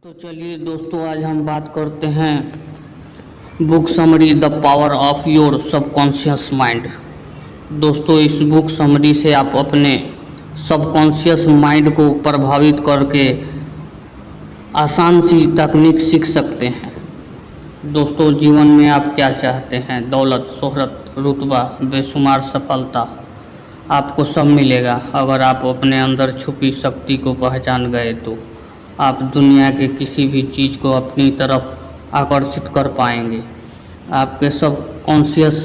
तो चलिए दोस्तों, आज हम बात करते हैं book summary the power of your subconscious mind. दोस्तों, इस बुक समरी से आप अपने सबकॉन्शियस माइंड को प्रभावित करके आसान सी तकनीक सीख सकते हैं। दोस्तों, जीवन में आप क्या चाहते हैं? दौलत, शोहरत, रुतबा, बेशुमार सफलता, आपको सब मिलेगा अगर आप अपने अंदर छुपी शक्ति को पहचान गए तो आप दुनिया के किसी भी चीज़ को अपनी तरफ आकर्षित कर पाएंगे। आपके सब कॉन्शियस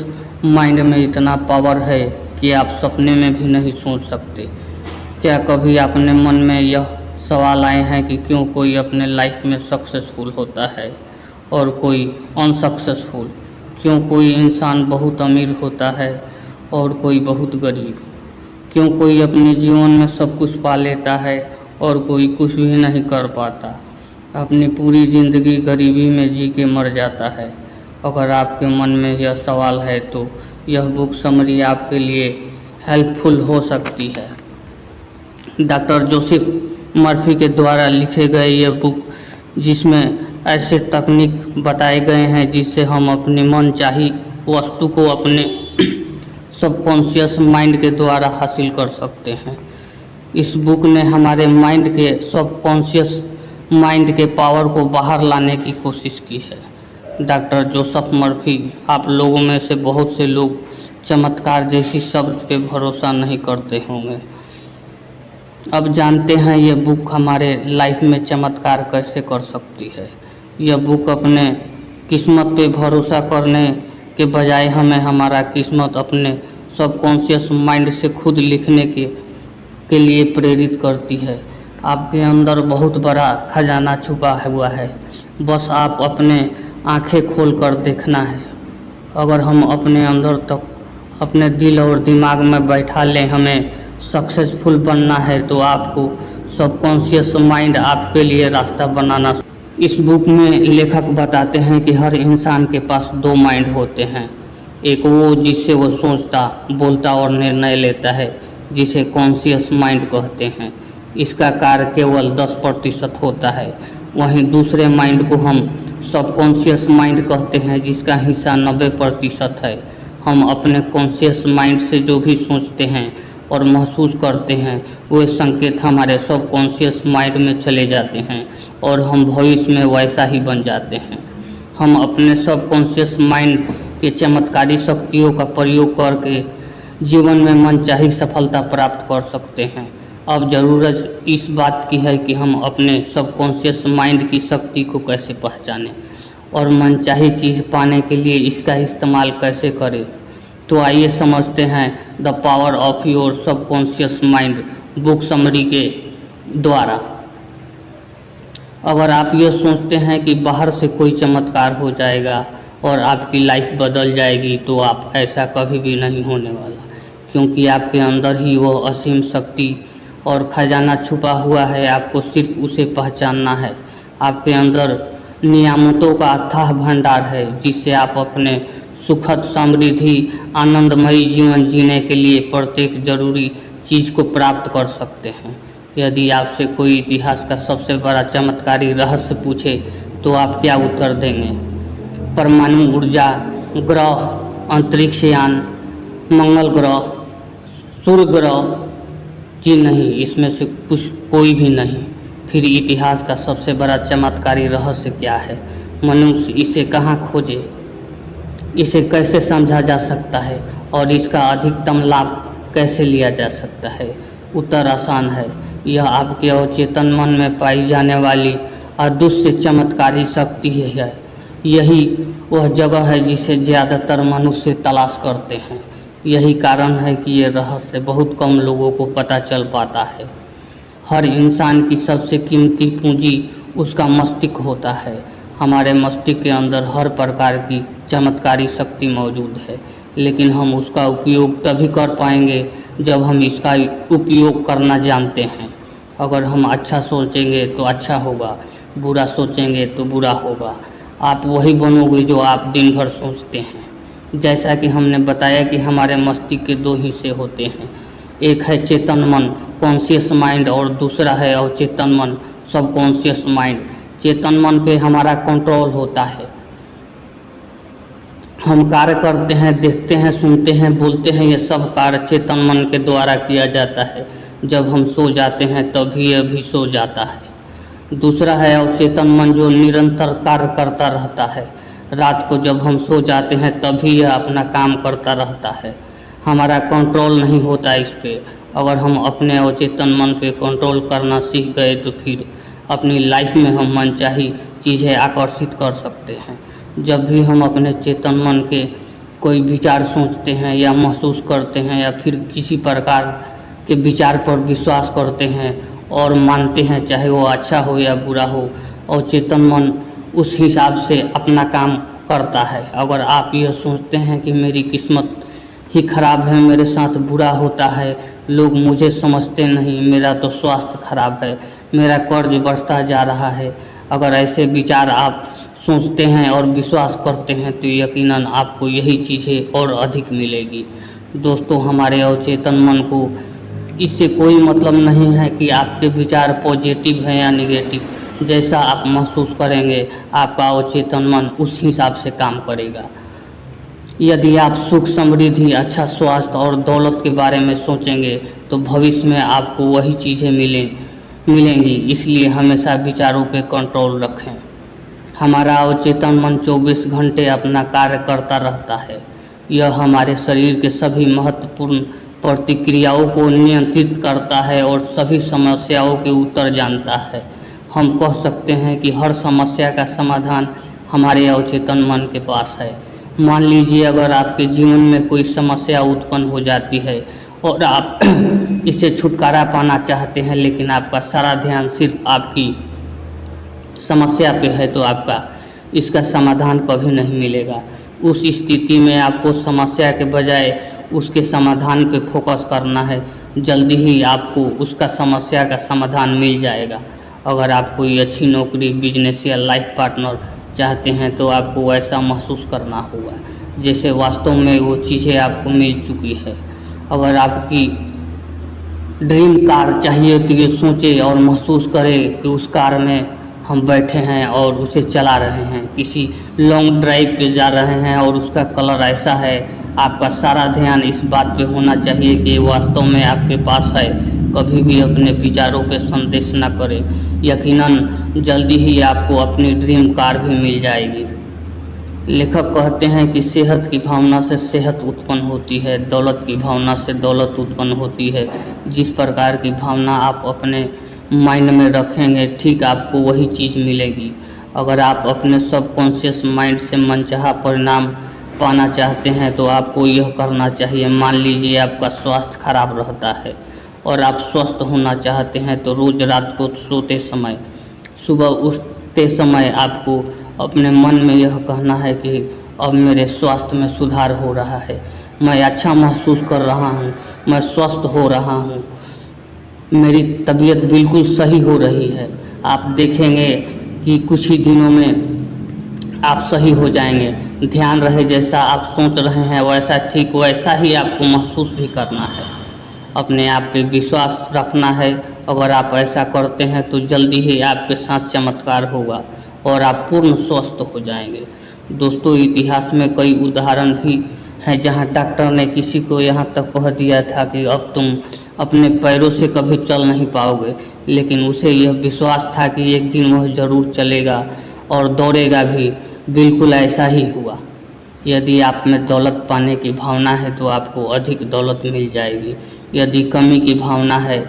माइंड में इतना पावर है कि आप सपने में भी नहीं सोच सकते। क्या कभी आपने मन में यह सवाल आए हैं कि क्यों कोई अपने लाइफ में सक्सेसफुल होता है और कोई अनसक्सेसफुल? क्यों कोई इंसान बहुत अमीर होता है और कोई बहुत गरीब? क्यों कोई अपने जीवन में सब कुछ पा लेता है और कोई कुछ भी नहीं कर पाता, अपनी पूरी ज़िंदगी गरीबी में जी के मर जाता है? अगर आपके मन में यह सवाल है तो यह बुक समरी आपके लिए हेल्पफुल हो सकती है। डॉक्टर जोसेफ मर्फी के द्वारा लिखे गए यह बुक, जिसमें ऐसे तकनीक बताए गए हैं जिससे हम अपनी मनचाही वस्तु को अपने सबकॉन्शियस माइंड के द्वारा हासिल कर सकते हैं। इस बुक ने हमारे माइंड के सबकॉन्शियस माइंड के पावर को बाहर लाने की कोशिश की है। डॉक्टर जोसेफ मर्फी, आप लोगों में से बहुत से लोग चमत्कार जैसी शब्द पे भरोसा नहीं करते होंगे। अब जानते हैं यह बुक हमारे लाइफ में चमत्कार कैसे कर सकती है। यह बुक अपने किस्मत पे भरोसा करने के बजाय हमें हमारा किस्मत अपने सबकॉन्शियस माइंड से खुद लिखने के लिए प्रेरित करती है। आपके अंदर बहुत बड़ा खजाना छुपा हुआ है, बस आप अपने आंखें खोलकर देखना है। अगर हम अपने अंदर तक अपने दिल और दिमाग में बैठा लें हमें सक्सेसफुल बनना है तो आपको सबकॉन्शियस माइंड आपके लिए रास्ता बनाना। इस बुक में लेखक बताते हैं कि हर इंसान के पास दो माइंड होते हैं। एक वो जिससे वो सोचता, बोलता और निर्णय लेता है, जिसे कॉन्शियस माइंड कहते हैं। इसका कार्य केवल 10% होता है। वहीं दूसरे माइंड को हम सबकॉन्शियस माइंड कहते हैं, जिसका हिस्सा 90% है। हम अपने कॉन्शियस माइंड से जो भी सोचते हैं और महसूस करते हैं वे संकेत हमारे सबकॉन्शियस माइंड में चले जाते हैं और हम भविष्य में वैसा ही बन जाते हैं। हम अपने सबकॉन्शियस माइंड के चमत्कारी शक्तियों का प्रयोग करके जीवन में मनचाही सफलता प्राप्त कर सकते हैं। अब ज़रूरत इस बात की है कि हम अपने सबकॉन्शियस माइंड की शक्ति को कैसे पहचानें और मनचाही चीज़ पाने के लिए इसका इस्तेमाल कैसे करें। तो आइए समझते हैं the power of your subconscious mind book summary के द्वारा। अगर आप ये सोचते हैं कि बाहर से कोई चमत्कार हो जाएगा और आपकी लाइफ बदल जाएगी तो आप ऐसा कभी भी नहीं होने वाला, क्योंकि आपके अंदर ही वो असीम शक्ति और खजाना छुपा हुआ है। आपको सिर्फ उसे पहचानना है। आपके अंदर नियामतों का अथाह भंडार है, जिससे आप अपने सुखद, समृद्धि, आनंदमयी जीवन जीने के लिए प्रत्येक जरूरी चीज़ को प्राप्त कर सकते हैं। यदि आपसे कोई इतिहास का सबसे बड़ा चमत्कारी रहस्य पूछे तो आप क्या उत्तर देंगे? परमाणु ऊर्जा, ग्रह, अंतरिक्ष यान, मंगल ग्रह, सूर्य ग्रह? जी नहीं, इसमें से कुछ कोई भी नहीं। फिर इतिहास का सबसे बड़ा चमत्कारी रहस्य क्या है? मनुष्य इसे कहाँ खोजे? इसे कैसे समझा जा सकता है और इसका अधिकतम लाभ कैसे लिया जा सकता है? उत्तर आसान है। यह आपके अवचेतन मन में पाई जाने वाली अदृश्य चमत्कारी शक्ति है। यही वह जगह है जिसे ज़्यादातर मनुष्य तलाश करते हैं। यही कारण है कि ये रहस्य बहुत कम लोगों को पता चल पाता है। हर इंसान की सबसे कीमती पूंजी उसका मस्तिष्क होता है। हमारे मस्तिष्क के अंदर हर प्रकार की चमत्कारी शक्ति मौजूद है, लेकिन हम उसका उपयोग तभी कर पाएंगे जब हम इसका उपयोग करना जानते हैं। अगर हम अच्छा सोचेंगे तो अच्छा होगा, बुरा सोचेंगे तो बुरा होगा। आप वही बनोगे जो आप दिन भर सोचते हैं। जैसा कि हमने बताया कि हमारे मस्तिष्क के दो हिस्से होते हैं, एक है चेतन मन, कॉन्शियस माइंड, और दूसरा है अवचेतन मन, सबकॉन्शियस माइंड। चेतन मन पे हमारा कंट्रोल होता है। हम कार्य करते हैं, देखते हैं, सुनते हैं, बोलते हैं, ये सब कार्य चेतन मन के द्वारा किया जाता है। जब हम सो जाते हैं तभी यह भी सो जाता है। दूसरा है अवचेतन मन, जो निरंतर कार्य करता रहता है। रात को जब हम सो जाते हैं तभी यह अपना काम करता रहता है, हमारा कंट्रोल नहीं होता इस पे। अगर हम अपने अवचेतन मन पे कंट्रोल करना सीख गए तो फिर अपनी लाइफ में हम मनचाही चीज़ें आकर्षित कर सकते हैं। जब भी हम अपने चेतन मन के कोई विचार सोचते हैं या महसूस करते हैं या फिर किसी प्रकार के विचार पर विश्वास करते हैं और मानते हैं, चाहे वो अच्छा हो या बुरा हो, और चेतन मन उस हिसाब से अपना काम करता है। अगर आप यह सोचते हैं कि मेरी किस्मत ही खराब है, मेरे साथ बुरा होता है, लोग मुझे समझते नहीं, मेरा तो स्वास्थ्य खराब है, मेरा कर्ज बढ़ता जा रहा है, अगर ऐसे विचार आप सोचते हैं और विश्वास करते हैं तो यकीनन आपको यही चीज़ें और अधिक मिलेगी। दोस्तों, हमारे अवचेतन मन को इससे कोई मतलब नहीं है कि आपके विचार पॉजिटिव हैं या निगेटिव। जैसा आप महसूस करेंगे आपका अवचेतन मन उस हिसाब से काम करेगा। यदि आप सुख, समृद्धि, अच्छा स्वास्थ्य और दौलत के बारे में सोचेंगे तो भविष्य में आपको वही चीज़ें मिलेंगी। इसलिए हमेशा विचारों पे कंट्रोल रखें। हमारा अवचेतन मन 24 घंटे अपना कार्य करता रहता है। यह हमारे शरीर के सभी महत्वपूर्ण प्रतिक्रियाओं को नियंत्रित करता है और सभी समस्याओं के उत्तर जानता है। हम कह सकते हैं कि हर समस्या का समाधान हमारे अवचेतन मन के पास है। मान लीजिए अगर आपके जीवन में कोई समस्या उत्पन्न हो जाती है और आप इससे छुटकारा पाना चाहते हैं, लेकिन आपका सारा ध्यान सिर्फ आपकी समस्या पे है, तो आपका इसका समाधान कभी नहीं मिलेगा। उस स्थिति में आपको समस्या के बजाय उसके समाधान पे फोकस करना है। जल्दी ही आपको उसका समस्या का समाधान मिल जाएगा। अगर आप कोई अच्छी नौकरी, बिजनेस या लाइफ पार्टनर चाहते हैं तो आपको वैसा महसूस करना होगा जैसे वास्तव में वो चीज़ें आपको मिल चुकी है। अगर आपकी ड्रीम कार चाहिए तो ये सोचें और महसूस करें कि उस कार में हम बैठे हैं और उसे चला रहे हैं, किसी लॉन्ग ड्राइव पे जा रहे हैं और उसका कलर ऐसा है। आपका सारा ध्यान इस बात पे होना चाहिए कि वास्तव में आपके पास है। कभी भी अपने विचारों पे संदेश न करें। यकीनन जल्दी ही आपको अपनी ड्रीम कार भी मिल जाएगी। लेखक कहते हैं कि सेहत की भावना से सेहत उत्पन्न होती है, दौलत की भावना से दौलत उत्पन्न होती है। जिस प्रकार की भावना आप अपने माइंड में रखेंगे, ठीक आपको वही चीज़ मिलेगी। अगर आप अपने सबकॉन्शियस माइंड से मनचाहा परिणाम पाना चाहते हैं तो आपको यह करना चाहिए। मान लीजिए आपका स्वास्थ्य खराब रहता है और आप स्वस्थ होना चाहते हैं तो रोज़ रात को सोते समय, सुबह उठते समय आपको अपने मन में यह कहना है कि अब मेरे स्वास्थ्य में सुधार हो रहा है, मैं अच्छा महसूस कर रहा हूँ, मैं स्वस्थ हो रहा हूँ, मेरी तबीयत बिल्कुल सही हो रही है। आप देखेंगे कि कुछ ही दिनों में आप सही हो जाएंगे। ध्यान रहे जैसा आप सोच रहे हैं वैसा ठीक वैसा ही आपको महसूस भी करना है। अपने आप पे विश्वास रखना है। अगर आप ऐसा करते हैं तो जल्दी ही आपके साथ चमत्कार होगा और आप पूर्ण स्वस्थ हो जाएंगे। दोस्तों, इतिहास में कई उदाहरण भी हैं जहां डॉक्टर ने किसी को यहां तक कह दिया था कि अब तुम अपने पैरों से कभी चल नहीं पाओगे, लेकिन उसे यह विश्वास था कि एक दिन वह जरूर चलेगा और दौड़ेगा भी। बिल्कुल ऐसा ही हुआ। यदि आप में दौलत पाने की भावना है तो आपको अधिक दौलत मिल जाएगी। यदि कमी की भावना है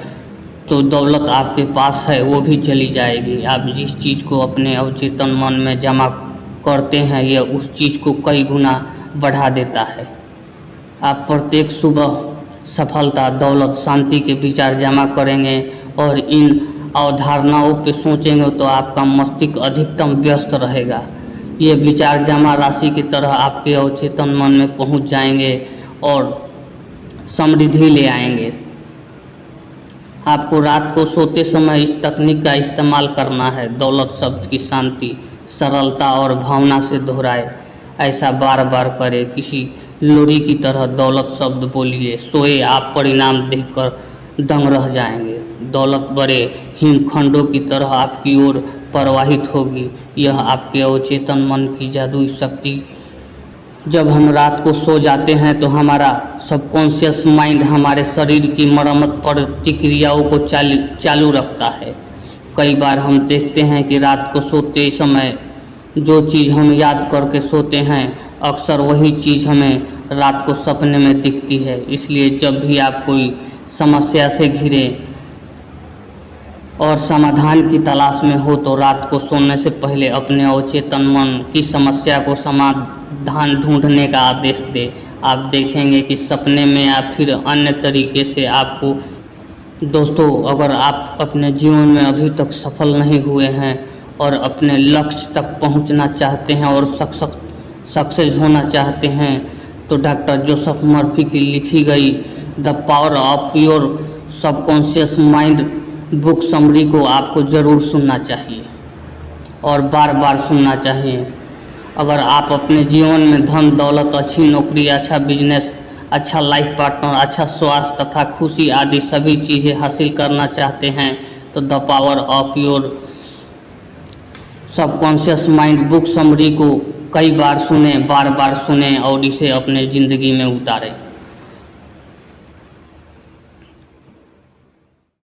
तो दौलत आपके पास है वो भी चली जाएगी। आप जिस चीज़ को अपने अवचेतन मन में जमा करते हैं यह उस चीज़ को कई गुना बढ़ा देता है। आप प्रत्येक सुबह सफलता, दौलत, शांति के विचार जमा करेंगे और इन अवधारणाओं पे सोचेंगे तो आपका मस्तिष्क अधिकतम व्यस्त रहेगा। ये विचार जमा राशि की तरह आपके अवचेतन मन में पहुंच जाएंगे और समृद्धि ले आएंगे। आपको रात को सोते समय इस तकनीक का इस्तेमाल करना है। दौलत शब्द की शांति, सरलता और भावना से दोहराए। ऐसा बार बार करें। किसी लोरी की तरह दौलत शब्द बोलिए। सोए आप परिणाम देखकर दंग रह जाएंगे। दौलत बड़े हिमखंडों की तरह आपकी ओर प्रवाहित होगी। यह आपके अवचेतन मन की जादुई शक्ति। जब हम रात को सो जाते हैं तो हमारा सबकॉन्शियस माइंड हमारे शरीर की मरम्मत प्रतिक्रियाओं को चालू रखता है। कई बार हम देखते हैं कि रात को सोते समय जो चीज़ हम याद करके सोते हैं, अक्सर वही चीज़ हमें रात को सपने में दिखती है। इसलिए जब भी आप कोई समस्या से घिरे और समाधान की तलाश में हो तो रात को सोने से पहले अपने अवचेतन मन की समस्या को समाधान ढूंढने का आदेश दें। आप देखेंगे कि सपने में या फिर अन्य तरीके से आपको। दोस्तों, अगर आप अपने जीवन में अभी तक सफल नहीं हुए हैं और अपने लक्ष्य तक पहुंचना चाहते हैं और सक्सेस होना चाहते हैं तो डॉक्टर जोसेफ मर्फी की लिखी गई the power of your subconscious mind book summary को आपको ज़रूर सुनना चाहिए और बार बार सुनना चाहिए। अगर आप अपने जीवन में धन दौलत, अच्छी नौकरी, अच्छा बिजनेस, अच्छा लाइफ पार्टनर, अच्छा स्वास्थ्य तथा खुशी आदि सभी चीज़ें हासिल करना चाहते हैं तो the power of your subconscious mind book summary को कई बार सुने, बार बार सुने और इसे अपने ज़िंदगी में उतारें।